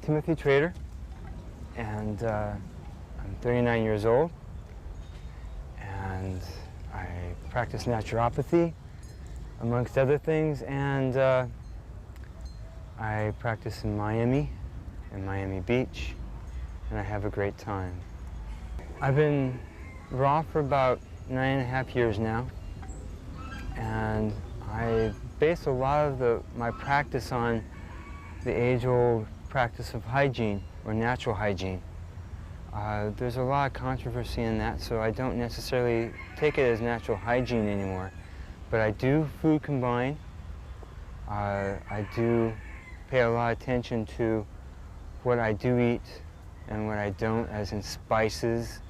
Timothy Trader, and I'm 39 years old, and I practice naturopathy, amongst other things, and I practice in Miami Beach, and I have a great time. I've been raw for about 9.5 years now, and I base a lot of my practice on the age-old practice of hygiene, or natural hygiene. There's a lot of controversy in that, so I don't necessarily take it as natural hygiene anymore. But I do food combine. I do pay a lot of attention to what I do eat and what I don't, as in spices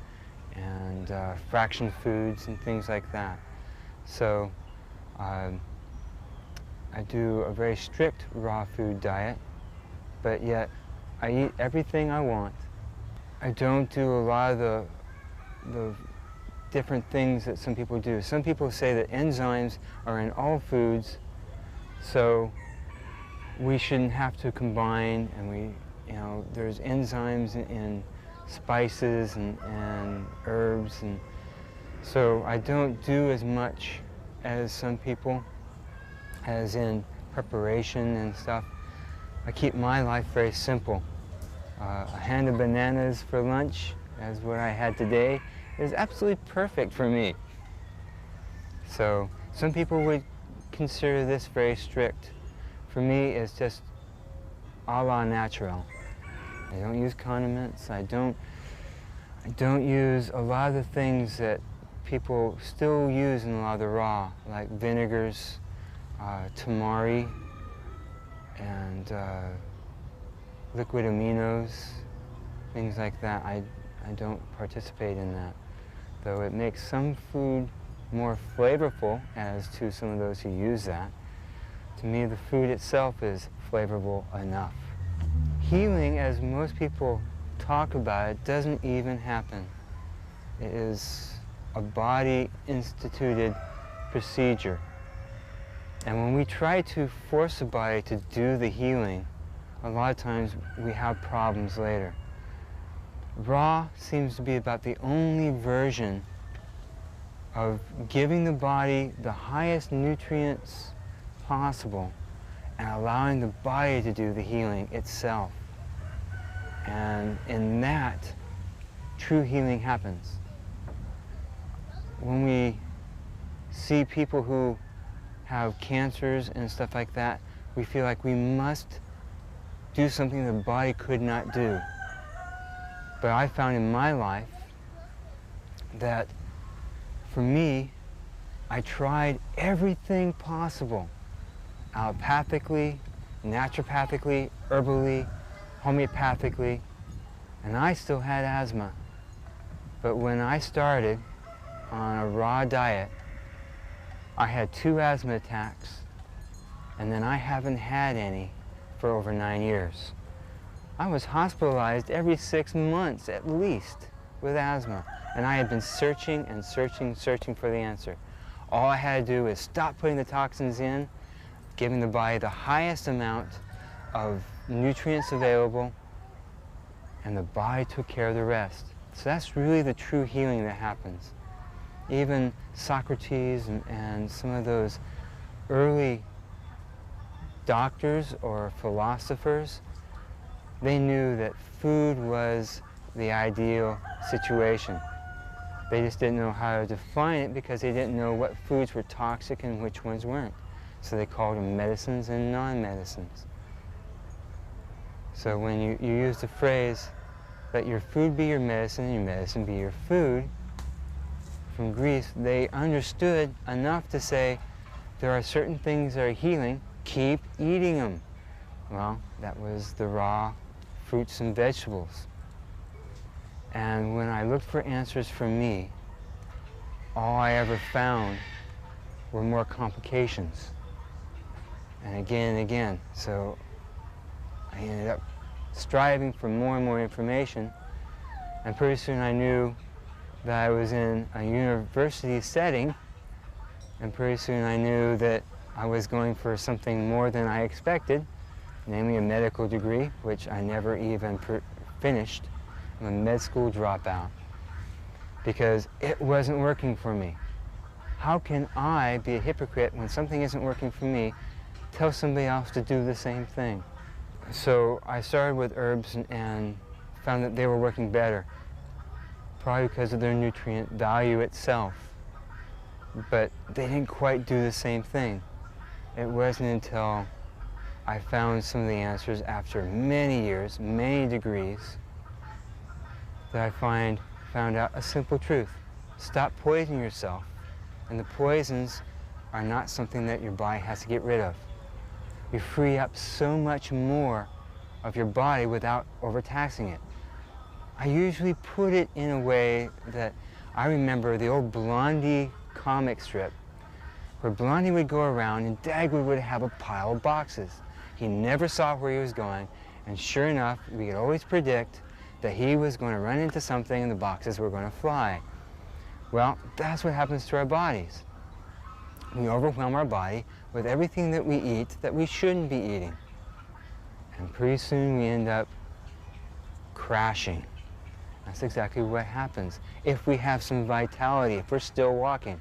and fraction foods and things like that. So I do a very strict raw food diet, but yet I eat everything I want. I don't do a lot of the different things that some people do. Some people say that enzymes are in all foods, so we shouldn't have to combine, and there's enzymes in spices and herbs, and so I don't do as much as some people, as in preparation and stuff. I keep my life very simple. A hand of bananas for lunch, as what I had today, is absolutely perfect for me. So some people would consider this very strict. For me, it's just a la natural. I don't use condiments. I don't use a lot of the things that people still use in a lot of the raw, like vinegars, tamari, and liquid aminos, things like that. I don't participate in that, though it makes some food more flavorful, as to some of those who use that. To me, the food itself is flavorful enough. Healing, as most people talk about it, doesn't even happen. It is a body-instituted procedure. And when we try to force the body to do the healing, a lot of times we have problems later. Raw seems to be about the only version of giving the body the highest nutrients possible and allowing the body to do the healing itself. And in that, true healing happens. When we see people who have cancers and stuff like that, we feel like we must do something the body could not do. But I found in my life that for me, I tried everything possible, allopathically, naturopathically, herbally, homeopathically, and I still had asthma. But when I started on a raw diet, I had 2 asthma attacks, and then I haven't had any for over 9 years. I was hospitalized every 6 months at least with asthma, and I had been searching and searching for the answer. All I had to do is stop putting the toxins in, giving the body the highest amount of nutrients available, and the body took care of the rest. So that's really the true healing that happens. Even Socrates and some of those early doctors or philosophers, they knew that food was the ideal situation. They just didn't know how to define it because they didn't know what foods were toxic and which ones weren't. So they called them medicines and non-medicines. So when you use the phrase, let your food be your medicine and your medicine be your food, from Greece, they understood enough to say, there are certain things that are healing, keep eating them. Well, that was the raw fruits and vegetables. And when I looked for answers for me, all I ever found were more complications. And again. So I ended up striving for more and more information, and pretty soon I knew that I was in a university setting, and pretty soon I knew that I was going for something more than I expected, namely a medical degree, which I never even finished. I'm a med school dropout because it wasn't working for me. How can I be a hypocrite when something isn't working for me, tell somebody else to do the same thing? So I started with herbs and found that they were working better, probably because of their nutrient value itself. But they didn't quite do the same thing. It wasn't until I found some of the answers after many years, many degrees, that I found out a simple truth. Stop poisoning yourself. And the poisons are not something that your body has to get rid of. You free up so much more of your body without overtaxing it. I usually put it in a way that I remember the old Blondie comic strip, where Blondie would go around and Dagwood would have a pile of boxes. He never saw where he was going, and sure enough, we could always predict that he was going to run into something and the boxes were going to fly. Well, that's what happens to our bodies. We overwhelm our body with everything that we eat that we shouldn't be eating. And pretty soon we end up crashing. That's exactly what happens. If we have some vitality, if we're still walking,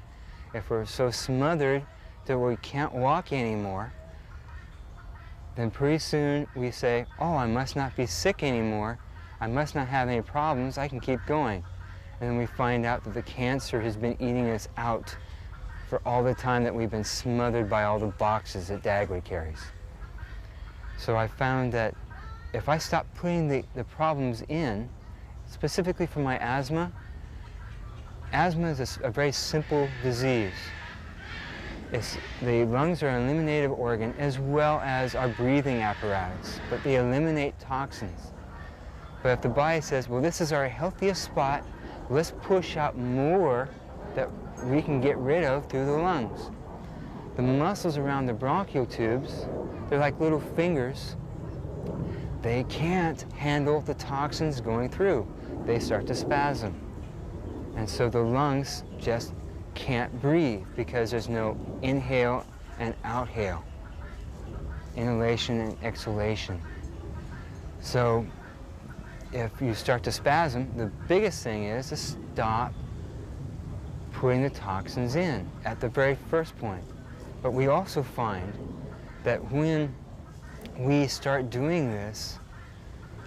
if we're so smothered that we can't walk anymore, then pretty soon we say, oh, I must not be sick anymore. I must not have any problems. I can keep going. And then we find out that the cancer has been eating us out for all the time that we've been smothered by all the boxes that Dagwood carries. So I found that if I stop putting the problems in, specifically for my asthma, asthma is a very simple disease. The lungs are an eliminative organ as well as our breathing apparatus, but they eliminate toxins. But if the body says, well, this is our healthiest spot, let's push out more that we can get rid of through the lungs. The muscles around the bronchial tubes, they're like little fingers. They can't handle the toxins going through. They start to spasm. And so the lungs just can't breathe because there's no inhale and outhale, inhalation and exhalation. So if you start to spasm, the biggest thing is to stop putting the toxins in at the very first point. But we also find that when we start doing this,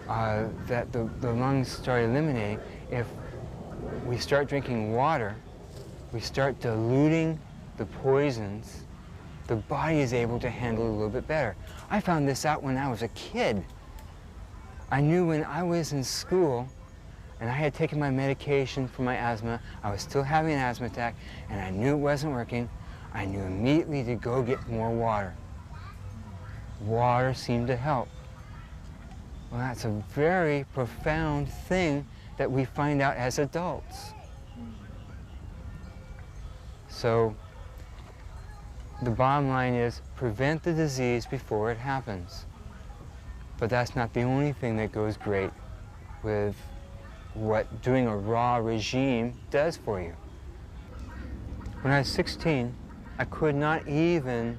that the lungs start eliminating. If we start drinking water, we start diluting the poisons, the body is able to handle it a little bit better. I found this out when I was a kid. I knew when I was in school and I had taken my medication for my asthma, I was still having an asthma attack, and I knew it wasn't working. I knew immediately to go get more water. Water seemed to help. Well, that's a very profound thing that we find out as adults. So the bottom line is prevent the disease before it happens. But that's not the only thing that goes great with what doing a raw regime does for you. When I was 16, I could not even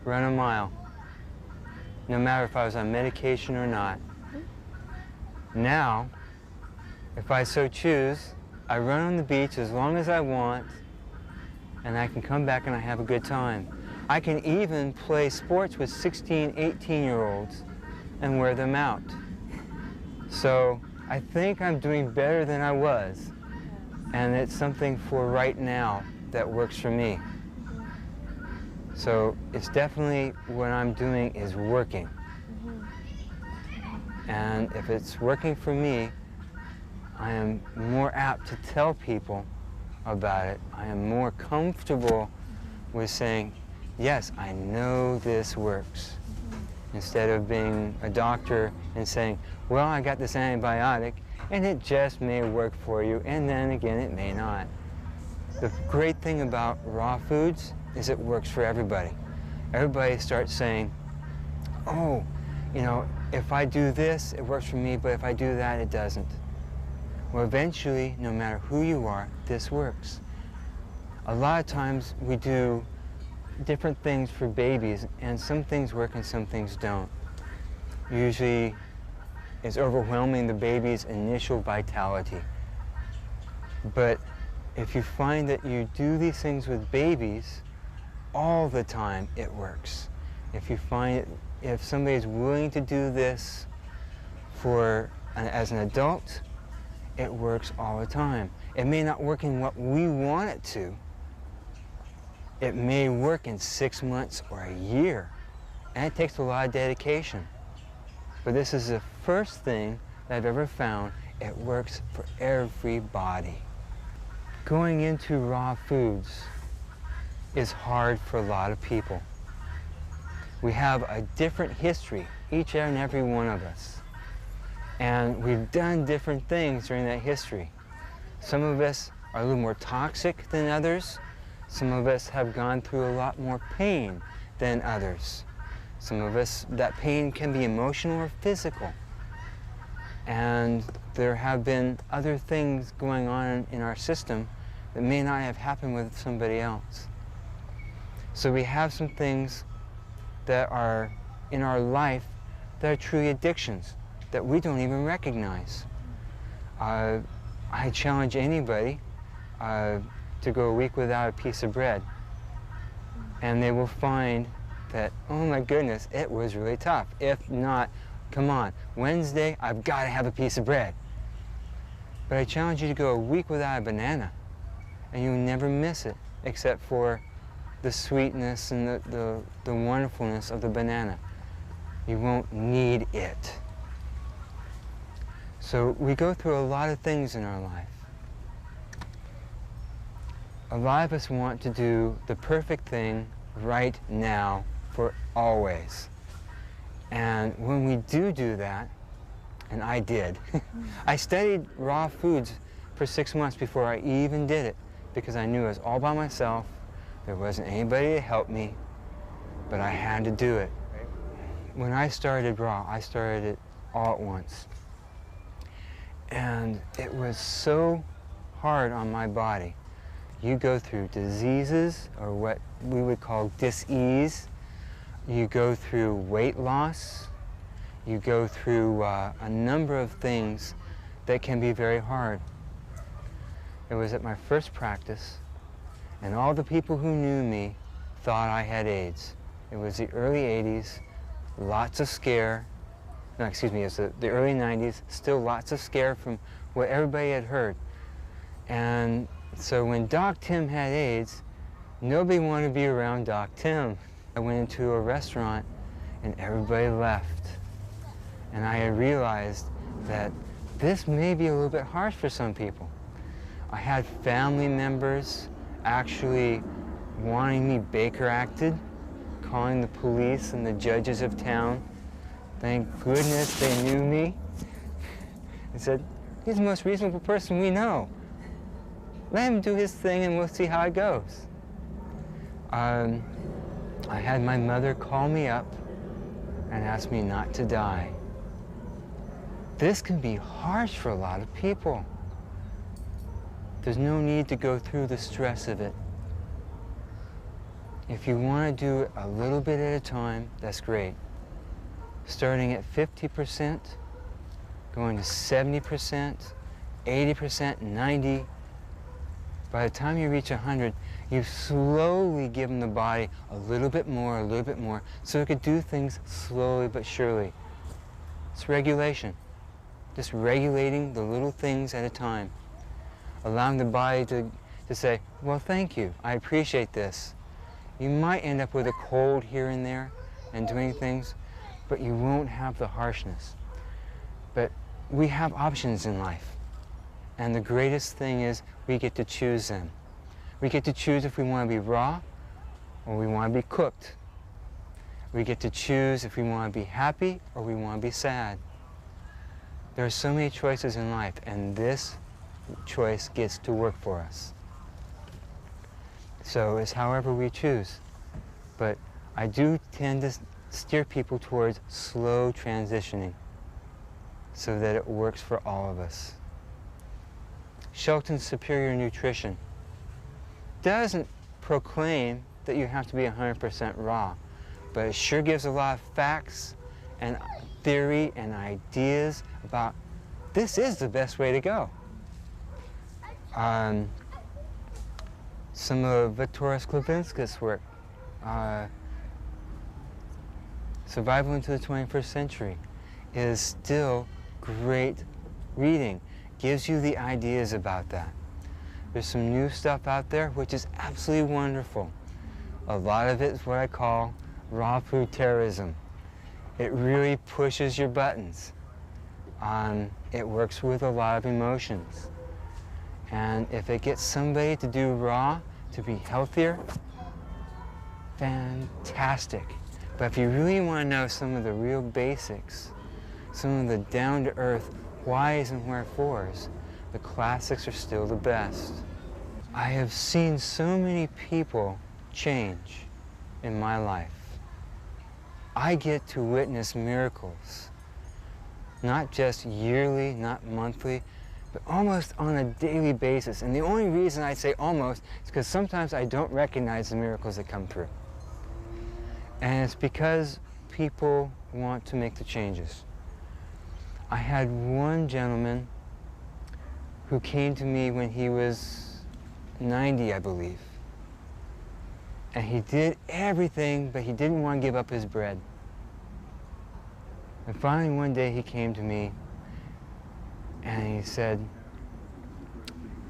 run a mile, no matter if I was on medication or not. Now, if I so choose, I run on the beach as long as I want, and I can come back and I have a good time. I can even play sports with 16, 18-year-olds and wear them out. So I think I'm doing better than I was, and it's something for right now that works for me. So it's definitely what I'm doing is working. And if it's working for me, I am more apt to tell people about it. I am more comfortable with saying, yes, I know this works. Instead of being a doctor and saying, well, I got this antibiotic and it just may work for you, and then again it may not. The great thing about raw foods is it works for everybody. Everybody starts saying, oh, you know, if I do this, it works for me, but if I do that, it doesn't. Well, eventually, no matter who you are, this works. A lot of times we do different things for babies, and some things work and some things don't. usually is overwhelming the baby's initial vitality. But if you find that you do these things with babies all the time, it works. If you find if somebody is willing to do this as an adult, it works all the time. It may not work in what we want it to. It may work in 6 months or a year, and it takes a lot of dedication. But this is the first thing that I've ever found. It works for everybody. Going into raw foods is hard for a lot of people. We have a different history, each and every one of us. And we've done different things during that history. Some of us are a little more toxic than others. Some of us have gone through a lot more pain than others. Some of us, that pain can be emotional or physical. And there have been other things going on in our system that may not have happened with somebody else. So we have some things that are in our life that are truly addictions that we don't even recognize. I challenge anybody to go a week without a piece of bread, and they will find that, oh my goodness, it was really tough. If not, come on, Wednesday, I've got to have a piece of bread. But I challenge you to go a week without a banana, and you'll never miss it, except for the sweetness and the wonderfulness of the banana. You won't need it. So we go through a lot of things in our life. A lot of us want to do the perfect thing right now for always. And when we do that, and I did, I studied raw foods for 6 months before I even did it, because I knew I was all by myself. There wasn't anybody to help me, but I had to do it. When I started raw, I started it all at once. And it was so hard on my body. You go through diseases, or what we would call dis-ease. You go through weight loss. You go through a number of things that can be very hard. It was at my first practice, and all the people who knew me thought I had AIDS. It was the early 80s, lots of scare. No, excuse me, it was the early 90s, still lots of scare from what everybody had heard. And so when Doc Tim had AIDS, nobody wanted to be around Doc Tim. I went into a restaurant and everybody left. And I had realized that this may be a little bit harsh for some people. I had family members actually wanting me Baker acted, calling the police and the judges of town. Thank goodness they knew me. They said, he's the most reasonable person we know. Let him do his thing and we'll see how it goes. I had my mother call me up and ask me not to die. This can be harsh for a lot of people. There's no need to go through the stress of it. If you want to do it a little bit at a time, that's great. Starting at 50%, going to 70%, 80%, 90%. By the time you reach 100, you've slowly given the body a little bit more, so it could do things slowly but surely. It's regulation. Just regulating the little things at a time. Allowing the body to say, well, thank you, I appreciate this. You might end up with a cold here and there and doing things, but you won't have the harshness. But we have options in life. And the greatest thing is we get to choose them. We get to choose if we want to be raw or we want to be cooked. We get to choose if we want to be happy or we want to be sad. There are so many choices in life, and this choice gets to work for us. So it's however we choose. But I do tend to steer people towards slow transitioning so that it works for all of us. Shelton's Superior Nutrition doesn't proclaim that you have to be 100% raw, but it sure gives a lot of facts and theory and ideas about this is the best way to go. Some of Viktoras Klevinska's work, Survival into the 21st Century, is still great reading. Gives you the ideas about that. There's some new stuff out there which is absolutely wonderful. A lot of it is what I call raw food terrorism. It really pushes your buttons. It works with a lot of emotions. And if it gets somebody to do raw, to be healthier, fantastic. But if you really want to know some of the real basics, some of the down-to-earth whys and wherefores, the classics are still the best. I have seen so many people change in my life. I get to witness miracles, not just yearly, not monthly, but almost on a daily basis. And the only reason I say almost is because sometimes I don't recognize the miracles that come through. And it's because people want to make the changes. I had one gentleman who came to me when he was 90, I believe. And he did everything, but he didn't want to give up his bread. And finally one day he came to me and he said,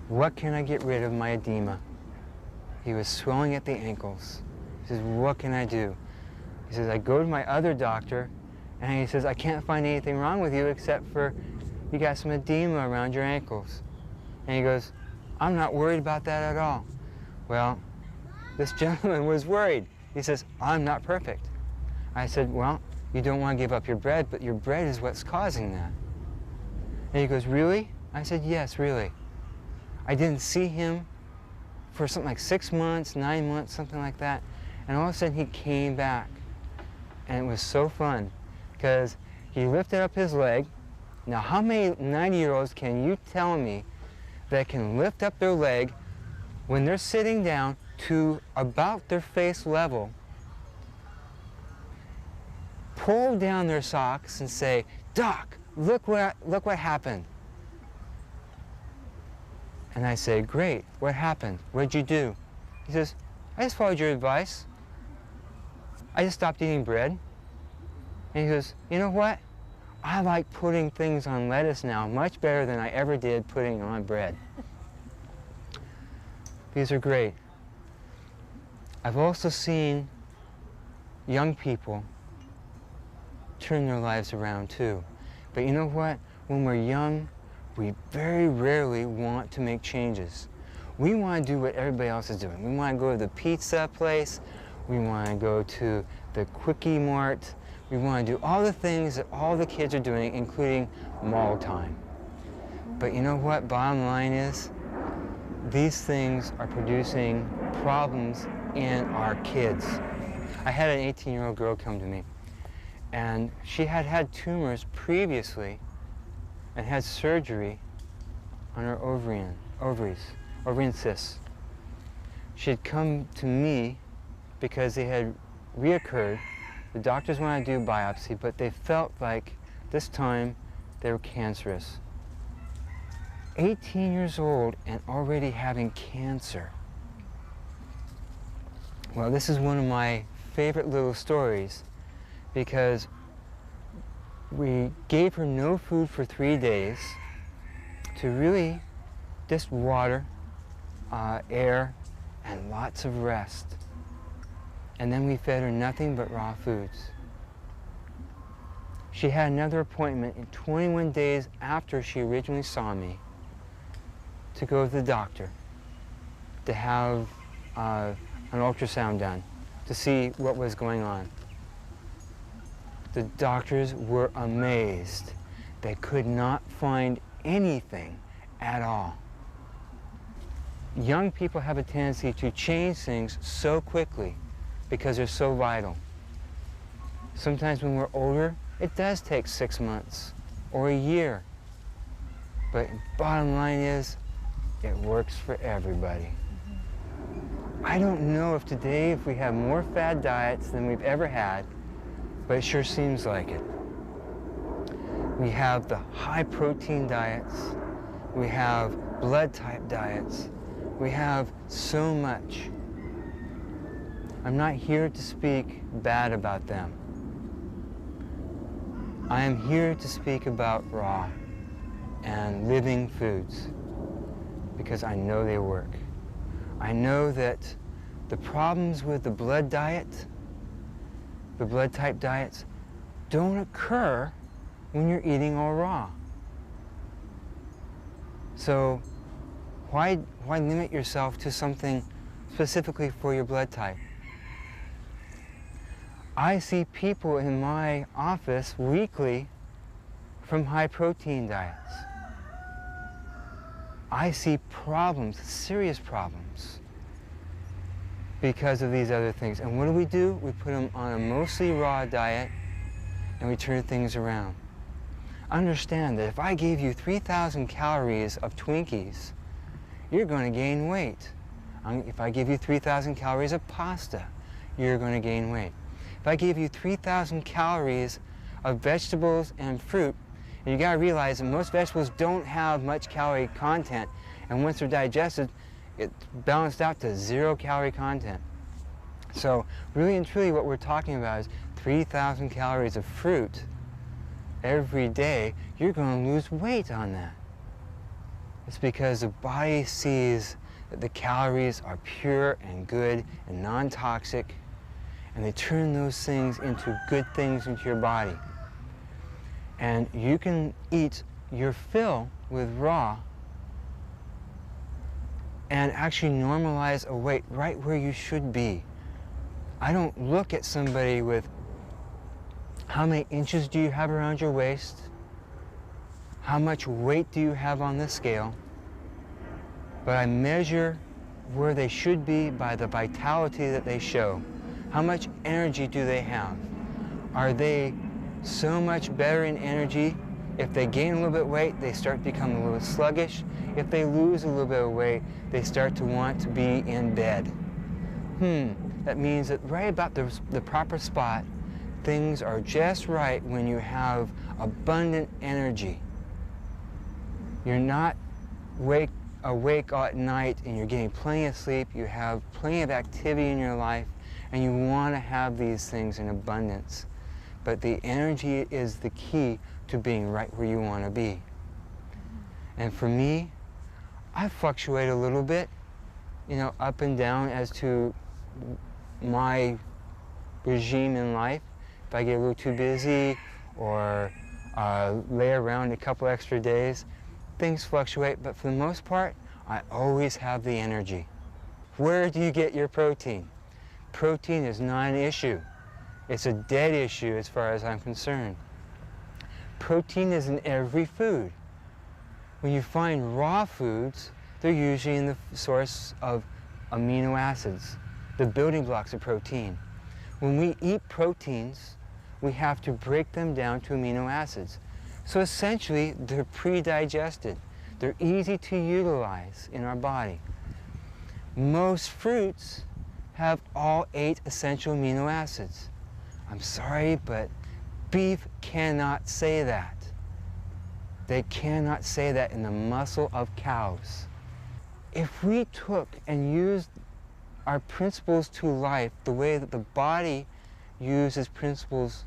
"What can I get rid of my edema?" He was swelling at the ankles. He says, "What can I do?" He says, "I go to my other doctor," and he says, "I can't find anything wrong with you except for you got some edema around your ankles." And he goes, "I'm not worried about that at all." Well, this gentleman was worried. He says, "I'm not perfect." I said, "Well, you don't want to give up your bread, but your bread is what's causing that." And he goes, "Really?" I said, "Yes, really." I didn't see him for something like 6 months, 9 months, something like that. And all of a sudden he came back. And it was so fun because he lifted up his leg. Now, how many 90-year-olds can you tell me that can lift up their leg when they're sitting down to about their face level, pull down their socks and say, "Doc, look what happened"? And I say, "Great, what happened? What'd you do?" He says, "I just followed your advice. I just stopped eating bread." And he goes, "You know what? I like putting things on lettuce now much better than I ever did putting on bread." These are great. I've also seen young people turn their lives around too. But you know what? When we're young, we very rarely want to make changes. We want to do what everybody else is doing. We want to go to the pizza place. We want to go to the Quickie Mart. We want to do all the things that all the kids are doing, including mall time. But you know what? Bottom line is, these things are producing problems in our kids. I had an 18-year-old girl come to me, and she had had tumors previously and had surgery on her ovarian cysts. She had come to me because they had reoccurred. The doctors wanted to do a biopsy, but they felt like this time they were cancerous. 18 years old and already having cancer. Well, this is one of my favorite little stories because we gave her no food for 3 days to really just water, air, and lots of rest. And then we fed her nothing but raw foods. She had another appointment in 21 days after she originally saw me to go to the doctor to have an ultrasound done to see what was going on. The doctors were amazed. They could not find anything at all. Young people have a tendency to change things so quickly because they're so vital. Sometimes when we're older, it does take 6 months or a year. But bottom line is, it works for everybody. I don't know if today, if we have more fad diets than we've ever had, but it sure seems like it. We have the high protein diets. We have blood type diets. We have so much. I'm not here to speak bad about them. I am here to speak about raw and living foods because I know they work. I know that the problems with the blood diet, the blood type diets, don't occur when you're eating all raw. So why limit yourself to something specifically for your blood type? I see people in my office weekly from high protein diets. I see problems, serious problems, because of these other things. And what do? We put them on a mostly raw diet and we turn things around. Understand that if I gave you 3,000 calories of Twinkies, you're going to gain weight. If I give you 3,000 calories of pasta, you're going to gain weight. If I give you 3,000 calories of vegetables and fruit, and you got to realize that most vegetables don't have much calorie content, and once they're digested, it's balanced out to 0 calorie content. So really and truly what we're talking about is 3,000 calories of fruit every day. You're going to lose weight on that. It's because the body sees that the calories are pure and good and non-toxic, and they turn those things into good things into your body. And you can eat your fill with raw and actually normalize a weight right where you should be. I don't look at somebody with how many inches do you have around your waist, how much weight do you have on the scale, but I measure where they should be by the vitality that they show. How much energy do they have? Are they so much better in energy? If they gain a little bit of weight, they start to become a little sluggish. If they lose a little bit of weight, they start to want to be in bed. That means that right about the proper spot, things are just right when you have abundant energy. You're not awake all at night and you're getting plenty of sleep, you have plenty of activity in your life, and you want to have these things in abundance. But the energy is the key to being right where you want to be. And for me, I fluctuate a little bit, up and down as to my regime in life. If I get a little too busy or lay around a couple extra days, things fluctuate, but for the most part, I always have the energy. Where do you get your protein? Protein is not an issue. It's a dead issue as far as I'm concerned. Protein is in every food. When you find raw foods, they're usually in the source of amino acids, the building blocks of protein. When we eat proteins, we have to break them down to amino acids. So essentially, they're pre-digested. They're easy to utilize in our body. Most fruits have all 8 essential amino acids. I'm sorry, but beef cannot say that. They cannot say that in the muscle of cows. If we took and used our principles to life the way that the body uses principles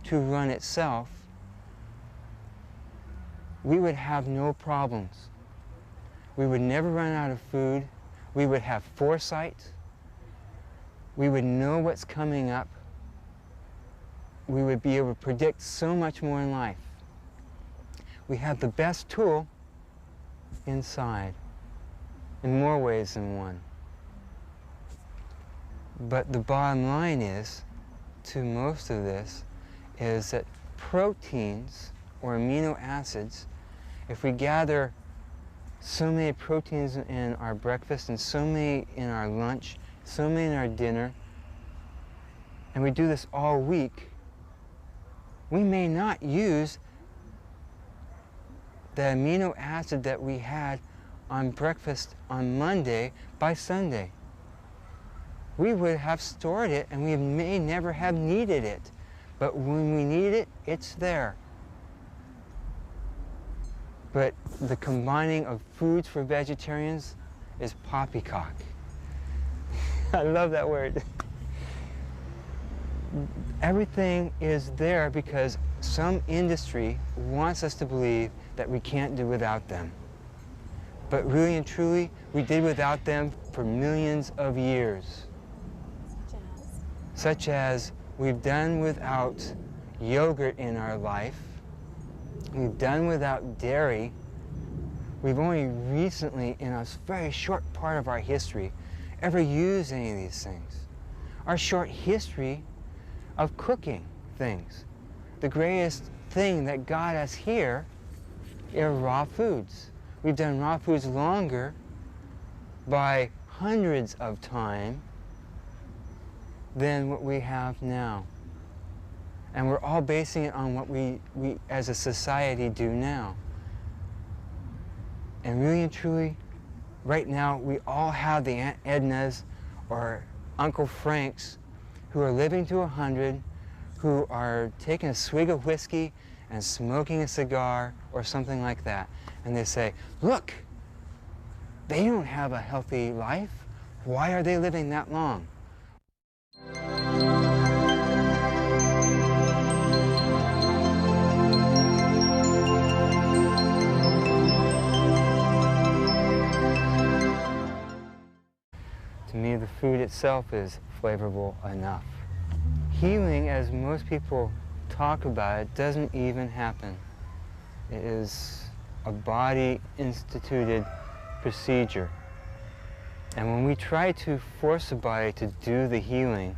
to run itself, we would have no problems. We would never run out of food. We would have foresight. We would know what's coming up. We would be able to predict so much more in life. We have the best tool inside, in more ways than one. But the bottom line is, to most of this, is that proteins or amino acids, if we gather so many proteins in our breakfast and so many in our lunch, so many in our dinner, and we do this all week, we may not use the amino acid that we had on breakfast on Monday by Sunday. We would have stored it and we may never have needed it. But when we need it, it's there. but the combining of foods for vegetarians is poppycock. I love that word. Everything is there because some industry wants us to believe that we can't do without them. But really and truly, we did without them for millions of years. Such as we've done without yogurt in our life. We've done without dairy. We've only recently, in a very short part of our history, ever used any of these things. Our short history of cooking things. The greatest thing that got us here are raw foods. We've done raw foods longer by hundreds of times than what we have now. And we're all basing it on what we as a society do now. And really and truly, right now, we all have the Aunt Ednas or Uncle Franks who are living to 100, who are taking a swig of whiskey and smoking a cigar or something like that. And they say, look, they don't have a healthy life. Why are they living that long? To me, the food itself is flavorful enough. Healing, as most people talk about it, doesn't even happen. It is a body-instituted procedure. And when we try to force the body to do the healing,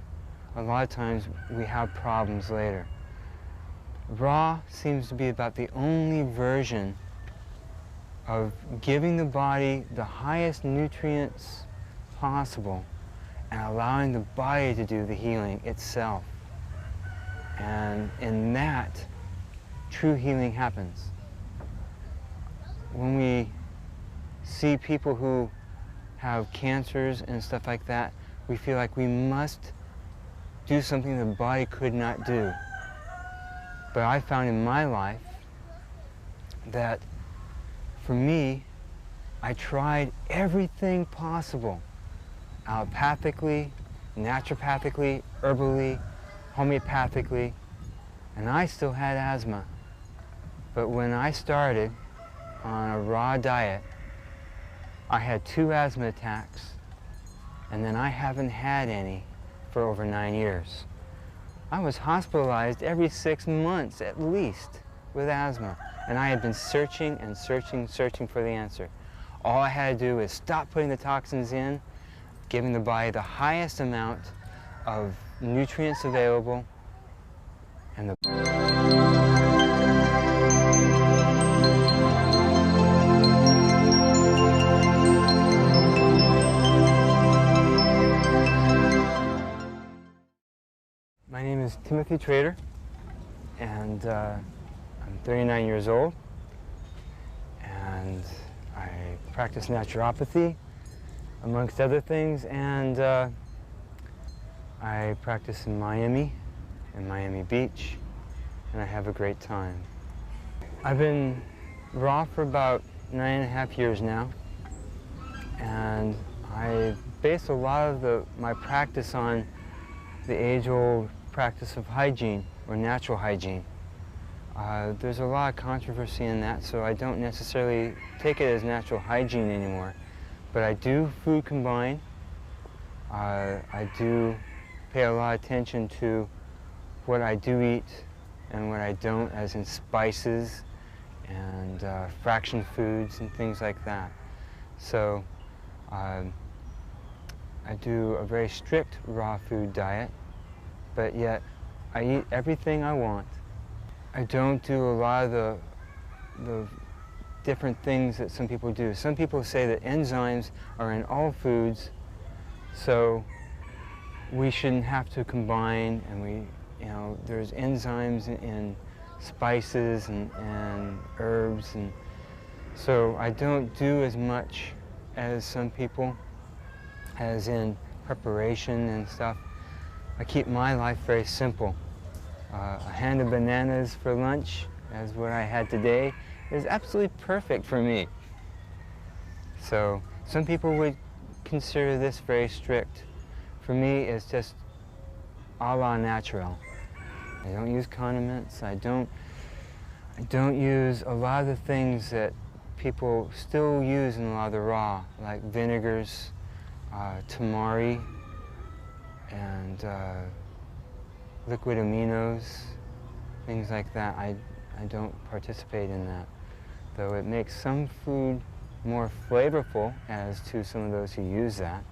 a lot of times we have problems later. Raw seems to be about the only version of giving the body the highest nutrients possible and allowing the body to do the healing itself. And in that, true healing happens. When we see people who have cancers and stuff like that, we feel like we must do something the body could not do. But I found in my life that for me, I tried everything possible, allopathically, naturopathically, herbally, homeopathically, and I still had asthma. But when I started on a raw diet, I had 2 asthma attacks, and then I haven't had any for over 9 years. I was hospitalized every 6 months at least with asthma, and I had been searching and searching for the answer. All I had to do is stop putting the toxins in, giving the body the highest amount of nutrients available, and My name is Timothy Trader, and I'm 39 years old, and I practice naturopathy, amongst other things, and I practice in Miami Beach, and I have a great time. I've been raw for about 9.5 years now, and I base a lot of my practice on the age-old practice of hygiene, or natural hygiene. There's a lot of controversy in that, so I don't necessarily take it as natural hygiene anymore. But I do food combine. I do pay a lot of attention to what I do eat and what I don't, as in spices and fraction foods and things like that. So I do a very strict raw food diet, but yet I eat everything I want. I don't do a lot of the different things that some people do. Some people say that enzymes are in all foods, so we shouldn't have to combine, and there's enzymes in spices and herbs, and so I don't do as much as some people, as in preparation and stuff. I keep my life very simple. A hand of bananas for lunch, as what I had today, is absolutely perfect for me. So some people would consider this very strict. For me, it's just a la natural. I don't use condiments. I don't use a lot of the things that people still use in a lot of the raw, like vinegars, tamari, and liquid aminos, things like that. I don't participate in that, though it makes some food more flavorful as to some of those who use that.